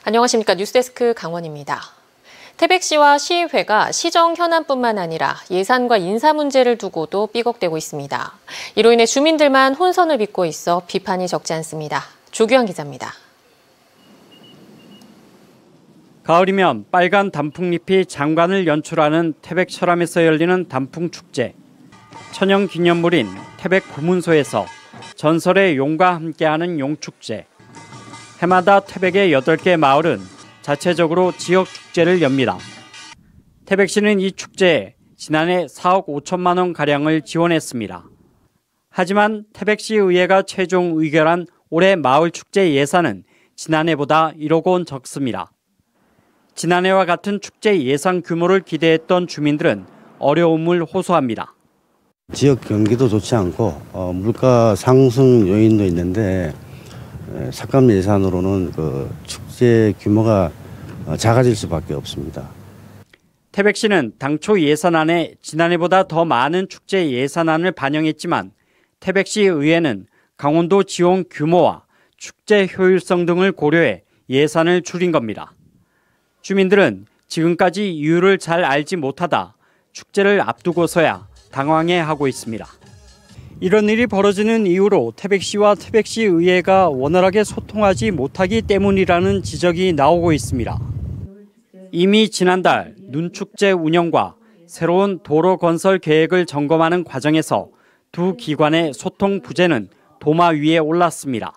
안녕하십니까. 뉴스데스크 강원입니다. 태백시와 시의회가 시정 현안뿐만 아니라 예산과 인사 문제를 두고도 삐걱대고 있습니다. 이로 인해 주민들만 혼선을 빚고 있어 비판이 적지 않습니다. 조규환 기자입니다. 가을이면 빨간 단풍잎이 장관을 연출하는 태백 철암에서 열리는 단풍축제. 천연기념물인 태백 구문소에서 전설의 용과 함께하는 용축제. 해마다 태백의 8개 마을은 자체적으로 지역 축제를 엽니다. 태백시는 이 축제에 지난해 4억 5천만 원 가량을 지원했습니다. 하지만 태백시 의회가 최종 의결한 올해 마을 축제 예산은 지난해보다 1억 원 적습니다. 지난해와 같은 축제 예산 규모를 기대했던 주민들은 어려움을 호소합니다. 지역 경기도 좋지 않고 물가 상승 요인도 있는데 삭감 예산으로는 축제 규모가 작아질 수밖에 없습니다. 태백시는 당초 예산안에 지난해보다 더 많은 축제 예산안을 반영했지만 태백시 의회는 강원도 지원 규모와 축제 효율성 등을 고려해 예산을 줄인 겁니다. 주민들은 지금까지 이유를 잘 알지 못하다 축제를 앞두고서야 당황해하고 있습니다. 이런 일이 벌어지는 이유로 태백시와 태백시 의회가 원활하게 소통하지 못하기 때문이라는 지적이 나오고 있습니다. 이미 지난달 눈축제 운영과 새로운 도로 건설 계획을 점검하는 과정에서 두 기관의 소통 부재는 도마 위에 올랐습니다.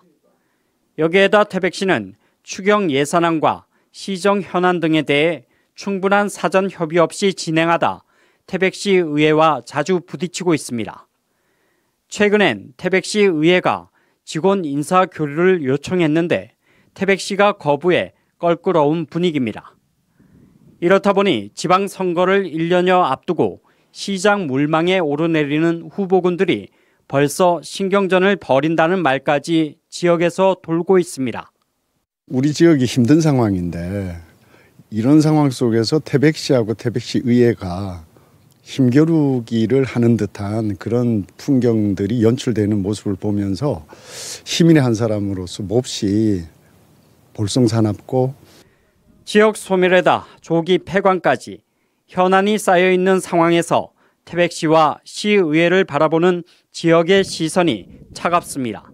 여기에다 태백시는 추경 예산안과 시정 현안 등에 대해 충분한 사전 협의 없이 진행하다 태백시 의회와 자주 부딪히고 있습니다. 최근엔 태백시 의회가 직원 인사 교류를 요청했는데 태백시가 거부해 껄끄러운 분위기입니다. 이렇다 보니 지방선거를 1년여 앞두고 시장 물망에 오르내리는 후보군들이 벌써 신경전을 벌인다는 말까지 지역에서 돌고 있습니다. 우리 지역이 힘든 상황인데 이런 상황 속에서 태백시하고 태백시 의회가 힘겨루기를 하는 듯한 그런 풍경들이 연출되는 모습을 보면서 시민의 한 사람으로서 몹시 볼썽사납고 지역 소멸에다 조기 폐광까지 현안이 쌓여있는 상황에서 태백시와 시의회를 바라보는 지역의 시선이 차갑습니다.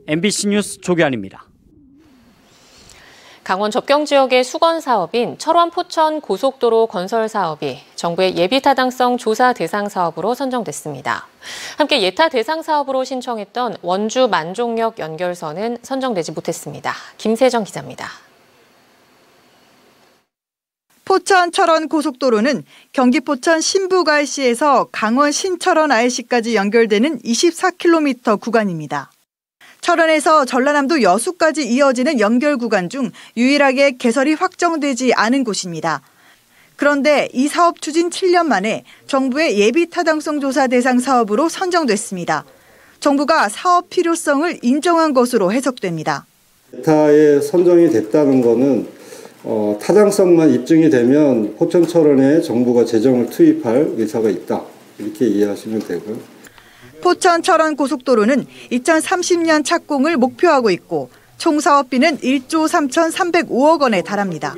MBC 뉴스 조규환입니다. 강원 접경 지역의 수건 사업인 철원 포천 고속도로 건설 사업이 정부의 예비 타당성 조사 대상 사업으로 선정됐습니다. 함께 예타 대상 사업으로 신청했던 원주 만종역 연결선은 선정되지 못했습니다. 김세정 기자입니다. 포천 철원 고속도로는 경기 포천 신북IC에서 강원 신철원 IC까지 연결되는 24km 구간입니다. 철원에서 전라남도 여수까지 이어지는 연결 구간 중 유일하게 개설이 확정되지 않은 곳입니다. 그런데 이 사업 추진 7년 만에 정부의 예비 타당성 조사 대상 사업으로 선정됐습니다. 정부가 사업 필요성을 인정한 것으로 해석됩니다. 예타에 선정이 됐다는 것은 타당성만 입증이 되면 포천 철원에 정부가 재정을 투입할 의사가 있다. 이렇게 이해하시면 되고요. 포천 철원 고속도로는 2030년 착공을 목표하고 있고 총 사업비는 1조 3,305억 원에 달합니다.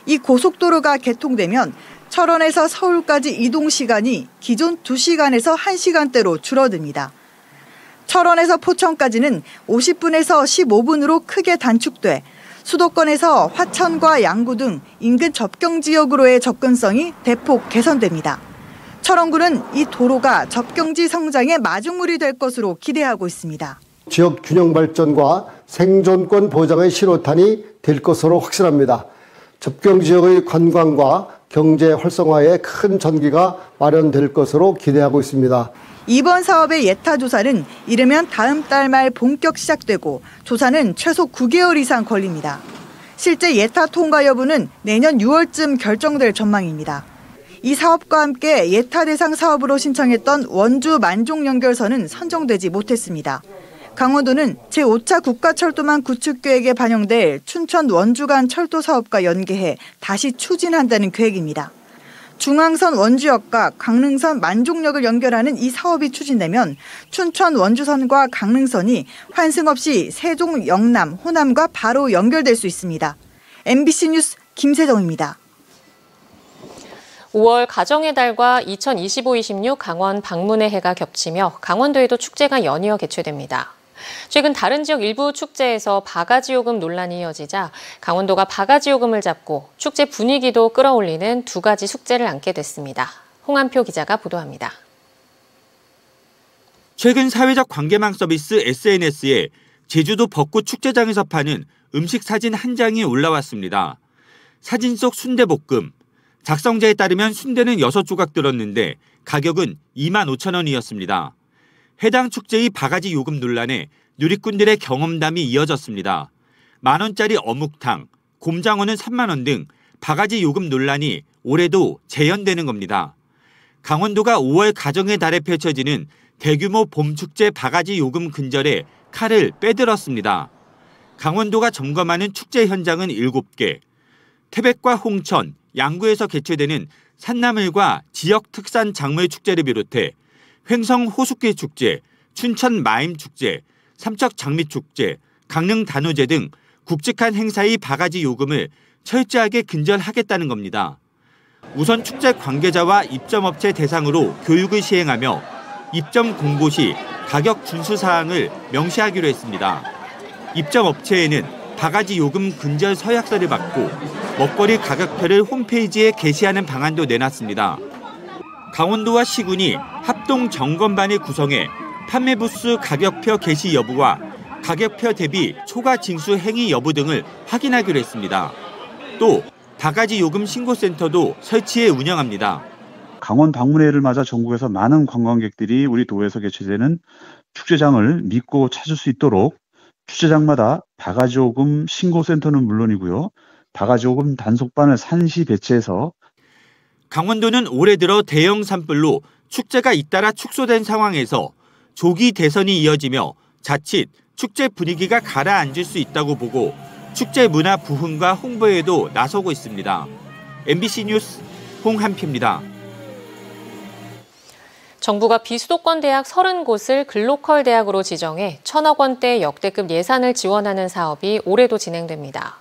이 고속도로가 개통되면 철원에서 서울까지 이동 시간이 기존 2시간에서 1시간대로 줄어듭니다. 철원에서 포천까지는 50분에서 15분으로 크게 단축돼 수도권에서 화천과 양구 등 인근 접경 지역으로의 접근성이 대폭 개선됩니다. 철원구는 이 도로가 접경지 성장의 마중물이 될 것으로 기대하고 있습니다. 지역 균형 발전과 생존권 보장의 신호탄이 될 것으로 확신합니다. 접경 지역의 관광과 경제 활성화에 큰 전기가 마련될 것으로 기대하고 있습니다. 이번 사업의 예타 조사는 이르면 다음 달 말 본격 시작되고 조사는 최소 9개월 이상 걸립니다. 실제 예타 통과 여부는 내년 6월쯤 결정될 전망입니다. 이 사업과 함께 예타 대상 사업으로 신청했던 원주 만종 연결선은 선정되지 못했습니다. 강원도는 제5차 국가철도망 구축 계획에 반영될 춘천 원주 간 철도 사업과 연계해 다시 추진한다는 계획입니다. 중앙선 원주역과 강릉선 만종역을 연결하는 이 사업이 추진되면 춘천 원주선과 강릉선이 환승 없이 세종, 영남, 호남과 바로 연결될 수 있습니다. MBC 뉴스 김세정입니다. 5월 가정의 달과 2025-26 강원 방문의 해가 겹치며 강원도에도 축제가 연이어 개최됩니다. 최근 다른 지역 일부 축제에서 바가지 요금 논란이 이어지자 강원도가 바가지 요금을 잡고 축제 분위기도 끌어올리는 두 가지 숙제를 안게 됐습니다. 홍한표 기자가 보도합니다. 최근 사회적 관계망 서비스 SNS에 제주도 벚꽃 축제장에서 파는 음식 사진 한 장이 올라왔습니다. 사진 속 순대볶음. 작성자에 따르면 순대는 6조각 들었는데 가격은 25,000원이었습니다. 해당 축제의 바가지 요금 논란에 누리꾼들의 경험담이 이어졌습니다. 만원짜리 어묵탕, 곰장어는 3만 원 등 바가지 요금 논란이 올해도 재현되는 겁니다. 강원도가 5월 가정의 달에 펼쳐지는 대규모 봄축제 바가지 요금 근절에 칼을 빼들었습니다. 강원도가 점검하는 축제 현장은 7개, 태백과 홍천, 양구에서 개최되는 산나물과 지역 특산 작물 축제를 비롯해 횡성 호숫길 축제, 춘천 마임 축제, 삼척 장미 축제, 강릉 단오제 등 굵직한 행사의 바가지 요금을 철저하게 근절하겠다는 겁니다. 우선 축제 관계자와 입점업체 대상으로 교육을 시행하며 입점 공고 시 가격 준수 사항을 명시하기로 했습니다. 입점업체에는 바가지 요금 근절 서약서를 받고 먹거리 가격표를 홈페이지에 게시하는 방안도 내놨습니다. 강원도와 시군이 합동 점검반을 구성해 판매 부스 가격표 게시 여부와 가격표 대비 초과 징수 행위 여부 등을 확인하기로 했습니다. 또 바가지 요금 신고센터도 설치해 운영합니다. 강원 방문회를 맞아 전국에서 많은 관광객들이 우리 도에서 개최되는 축제장을 믿고 찾을 수 있도록 축제장마다 바가지 요금 신고센터는 물론이고요. 바가지 요금 단속반을 산시 배치해서 강원도는 올해 들어 대형 산불로 축제가 잇따라 축소된 상황에서 조기 대선이 이어지며 자칫 축제 분위기가 가라앉을 수 있다고 보고 축제 문화 부흥과 홍보에도 나서고 있습니다. MBC 뉴스 홍한표입니다. 정부가 비수도권 대학 30곳을 글로컬 대학으로 지정해 1,000억 원대 역대급 예산을 지원하는 사업이 올해도 진행됩니다.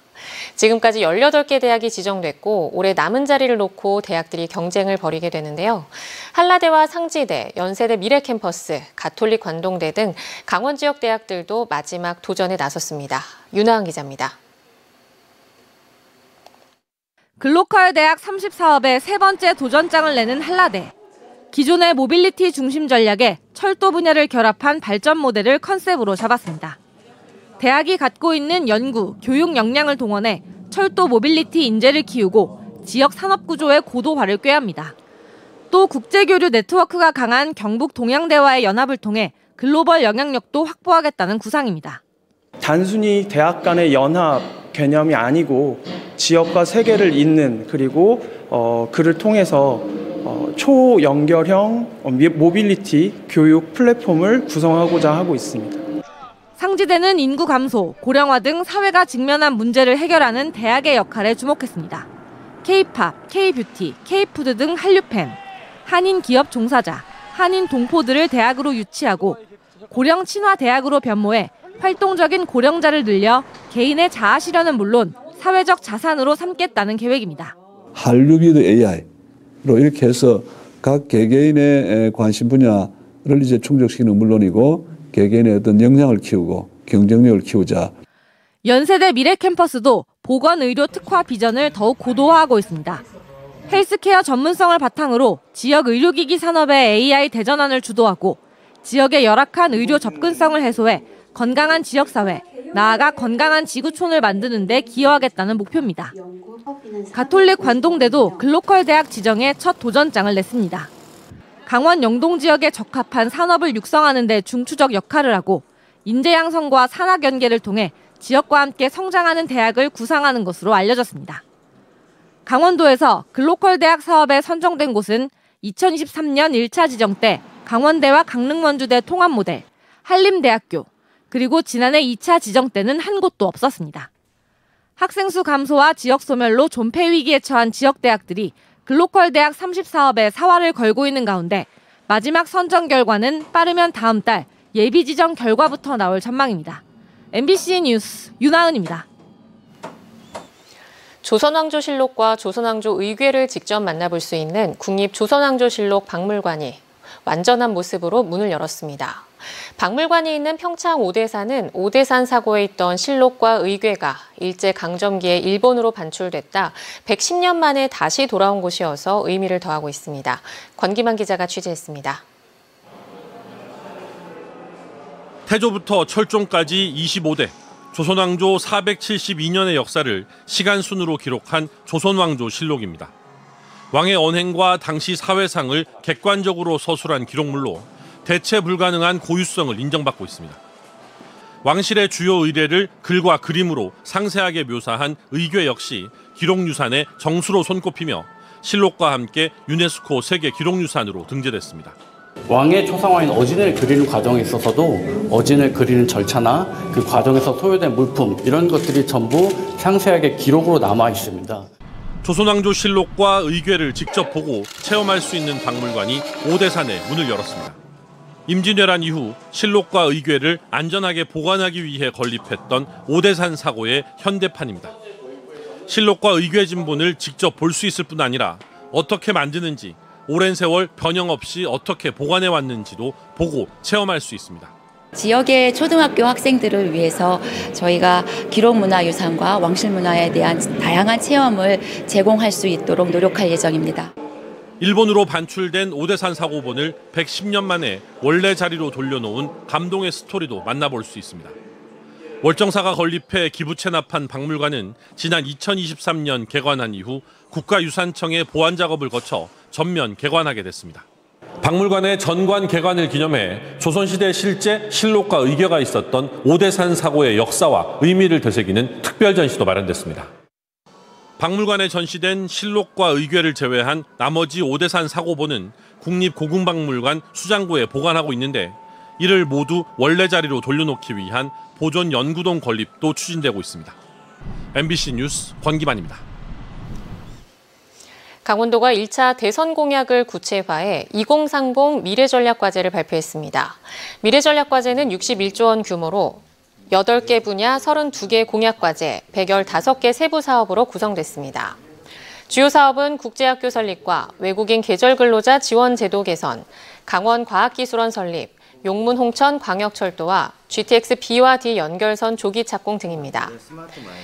지금까지 18개 대학이 지정됐고 올해 남은 자리를 놓고 대학들이 경쟁을 벌이게 되는데요. 한라대와 상지대, 연세대 미래캠퍼스, 가톨릭 관동대 등 강원 지역 대학들도 마지막 도전에 나섰습니다. 윤하은 기자입니다. 글로컬 대학 30사업에 세 번째 도전장을 내는 한라대. 기존의 모빌리티 중심 전략에 철도 분야를 결합한 발전 모델을 컨셉으로 잡았습니다. 대학이 갖고 있는 연구, 교육 역량을 동원해 철도 모빌리티 인재를 키우고 지역 산업 구조의 고도화를 꾀합니다. 또 국제교류 네트워크가 강한 경북 동양대와의 연합을 통해 글로벌 영향력도 확보하겠다는 구상입니다. 단순히 대학 간의 연합 개념이 아니고 지역과 세계를 잇는 그리고 그를 통해서 초연결형 모빌리티 교육 플랫폼을 구성하고자 하고 있습니다. 상지대는 인구 감소, 고령화 등 사회가 직면한 문제를 해결하는 대학의 역할에 주목했습니다. K-팝, K-뷰티, K-푸드 등 한류팬, 한인 기업 종사자, 한인 동포들을 대학으로 유치하고 고령 친화 대학으로 변모해 활동적인 고령자를 늘려 개인의 자아 실현은 물론 사회적 자산으로 삼겠다는 계획입니다. 한류비드 AI로 이렇게 해서 각 개개인의 관심 분야를 이제 충족시키는 물론이고 개개인의 어떤 역량을 키우고 경쟁력을 키우자. 연세대 미래캠퍼스도 보건의료 특화 비전을 더욱 고도화하고 있습니다. 헬스케어 전문성을 바탕으로 지역 의료기기 산업의 AI 대전환을 주도하고 지역의 열악한 의료 접근성을 해소해 건강한 지역사회, 나아가 건강한 지구촌을 만드는 데 기여하겠다는 목표입니다. 가톨릭 관동대도 글로컬 대학 지정에 첫 도전장을 냈습니다. 강원 영동 지역에 적합한 산업을 육성하는 데 중추적 역할을 하고 인재 양성과 산학 연계를 통해 지역과 함께 성장하는 대학을 구상하는 것으로 알려졌습니다. 강원도에서 글로컬 대학 사업에 선정된 곳은 2023년 1차 지정 때 강원대와 강릉원주대 통합 모델, 한림대학교, 그리고 지난해 2차 지정 때는 한 곳도 없었습니다. 학생 수 감소와 지역 소멸로 존폐 위기에 처한 지역 대학들이 글로컬 대학 30사업에 사활을 걸고 있는 가운데 마지막 선정 결과는 빠르면 다음 달 예비 지정 결과부터 나올 전망입니다. MBC 뉴스 윤하은입니다. 조선왕조실록과 조선왕조 의궤를 직접 만나볼 수 있는 국립조선왕조실록 박물관이 완전한 모습으로 문을 열었습니다. 박물관이 있는 평창 오대산은 오대산 사고에 있던 실록과 의궤가 일제강점기에 일본으로 반출됐다 110년 만에 다시 돌아온 곳이어서 의미를 더하고 있습니다. 권기만 기자가 취재했습니다. 태조부터 철종까지 25대, 조선왕조 472년의 역사를 시간순으로 기록한 조선왕조실록입니다. 왕의 언행과 당시 사회상을 객관적으로 서술한 기록물로 대체 불가능한 고유성을 인정받고 있습니다. 왕실의 주요 의례를 글과 그림으로 상세하게 묘사한 의궤 역시 기록유산의 정수로 손꼽히며 실록과 함께 유네스코 세계 기록유산으로 등재됐습니다. 왕의 초상화인 어진을 그리는 과정에 있어서도 어진을 그리는 절차나 그 과정에서 소요된 물품 이런 것들이 전부 상세하게 기록으로 남아 있습니다. 조선왕조실록과 의궤를 직접 보고 체험할 수 있는 박물관이 오대산에 문을 열었습니다. 임진왜란 이후 실록과 의궤를 안전하게 보관하기 위해 건립했던 오대산 사고의 현대판입니다. 실록과 의궤 진본을 직접 볼 수 있을 뿐 아니라 어떻게 만드는지 오랜 세월 변형 없이 어떻게 보관해 왔는지도 보고 체험할 수 있습니다. 지역의 초등학교 학생들을 위해서 저희가 기록문화유산과 왕실문화에 대한 다양한 체험을 제공할 수 있도록 노력할 예정입니다. 일본으로 반출된 오대산 사고본을 110년 만에 원래 자리로 돌려놓은 감동의 스토리도 만나볼 수 있습니다. 월정사가 건립해 기부 체납한 박물관은 지난 2023년 개관한 이후 국가유산청의 보완 작업을 거쳐 전면 개관하게 됐습니다. 박물관의 전관 개관을 기념해 조선시대 실제 실록과 의궤가 있었던 오대산 사고의 역사와 의미를 되새기는 특별 전시도 마련됐습니다. 박물관에 전시된 실록과 의궤를 제외한 나머지 오대산 사고본은 국립고궁박물관 수장고에 보관하고 있는데 이를 모두 원래 자리로 돌려놓기 위한 보존 연구동 건립도 추진되고 있습니다. MBC 뉴스 권기만입니다. 강원도가 1차 대선 공약을 구체화해 2030 미래전략과제를 발표했습니다. 미래전략과제는 61조 원 규모로 8개 분야 32개 공약과제, 115개 세부 사업으로 구성됐습니다. 주요 사업은 국제학교 설립과 외국인 계절근로자 지원 제도 개선, 강원과학기술원 설립, 용문 홍천 광역철도와 GTX B와 D 연결선 조기 착공 등입니다.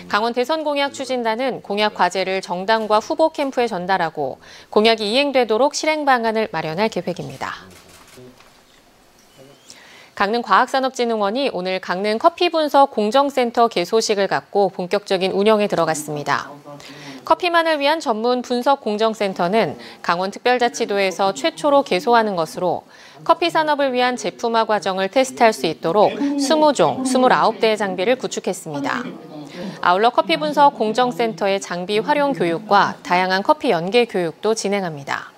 강원 대선 공약 추진단은 공약 과제를 정당과 후보 캠프에 전달하고 공약이 이행되도록 실행 방안을 마련할 계획입니다. 강릉과학산업진흥원이 오늘 강릉 커피분석 공정센터 개소식을 갖고 본격적인 운영에 들어갔습니다. 커피만을 위한 전문 분석 공정센터는 강원특별자치도에서 최초로 개소하는 것으로 커피 산업을 위한 제품화 과정을 테스트할 수 있도록 20종, 29대의 장비를 구축했습니다. 아울러 커피 분석 공정센터의 장비 활용 교육과 다양한 커피 연계 교육도 진행합니다.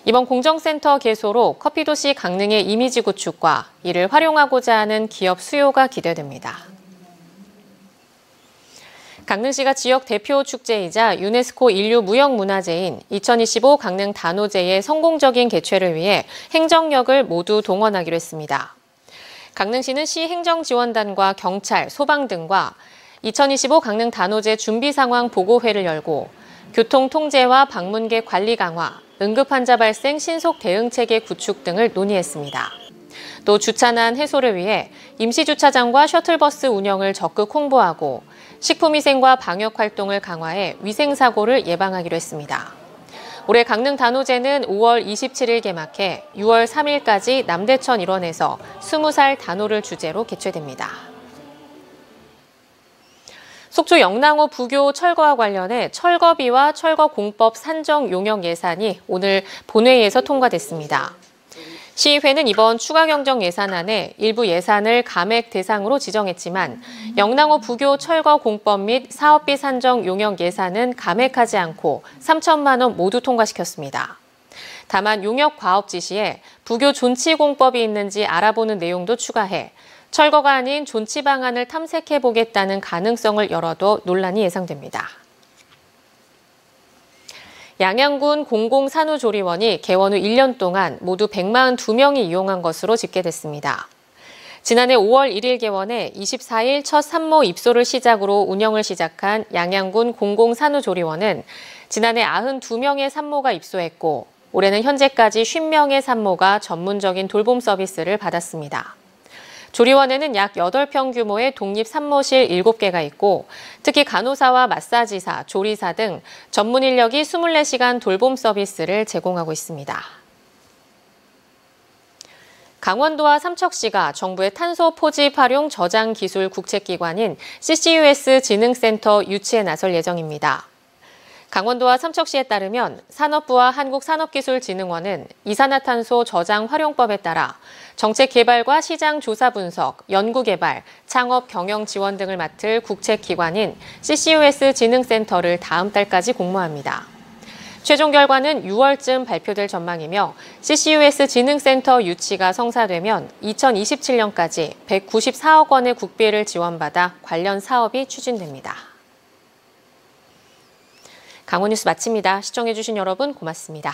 이번 공정센터 개소로 커피도시 강릉의 이미지 구축과 이를 활용하고자 하는 기업 수요가 기대됩니다. 강릉시가 지역 대표 축제이자 유네스코 인류무형문화재인 2025 강릉 단오제의 성공적인 개최를 위해 행정력을 모두 동원하기로 했습니다. 강릉시는 시 행정지원단과 경찰, 소방 등과 2025 강릉 단오제 준비상황 보고회를 열고 교통통제와 방문객 관리 강화, 응급환자 발생 신속 대응체계 구축 등을 논의했습니다. 또 주차난 해소를 위해 임시주차장과 셔틀버스 운영을 적극 홍보하고 식품위생과 방역활동을 강화해 위생사고를 예방하기로 했습니다. 올해 강릉 단오제는 5월 27일 개막해 6월 3일까지 남대천 일원에서 20살 단오를 주제로 개최됩니다. 속초 영랑호 부교 철거와 관련해 철거비와 철거공법 산정 용역 예산이 오늘 본회의에서 통과됐습니다. 시의회는 이번 추가 경정 예산안에 일부 예산을 감액 대상으로 지정했지만 영랑호 부교 철거 공법 및 사업비 산정 용역 예산은 감액하지 않고 3천만 원 모두 통과시켰습니다. 다만 용역 과업 지시에 부교 존치 공법이 있는지 알아보는 내용도 추가해 철거가 아닌 존치 방안을 탐색해보겠다는 가능성을 열어도 논란이 예상됩니다. 양양군 공공산후조리원이 개원 후 1년 동안 모두 142명이 이용한 것으로 집계됐습니다. 지난해 5월 1일 개원해 24일 첫 산모 입소를 시작으로 운영을 시작한 양양군 공공산후조리원은 지난해 92명의 산모가 입소했고 올해는 현재까지 50명의 산모가 전문적인 돌봄 서비스를 받았습니다. 조리원에는 약 8평 규모의 독립 산모실 7개가 있고 특히 간호사와 마사지사, 조리사 등 전문 인력이 24시간 돌봄 서비스를 제공하고 있습니다. 강원도와 삼척시가 정부의 탄소 포집 활용 저장 기술 국책기관인 CCUS 진흥센터 유치에 나설 예정입니다. 강원도와 삼척시에 따르면 산업부와 한국산업기술진흥원은 이산화탄소 저장 활용법에 따라 정책 개발과 시장 조사 분석, 연구 개발, 창업 경영 지원 등을 맡을 국책기관인 CCUS 진흥센터를 다음 달까지 공모합니다. 최종 결과는 6월쯤 발표될 전망이며 CCUS 진흥센터 유치가 성사되면 2027년까지 194억 원의 국비를 지원받아 관련 사업이 추진됩니다. 강원뉴스 마칩니다. 시청해주신 여러분 고맙습니다.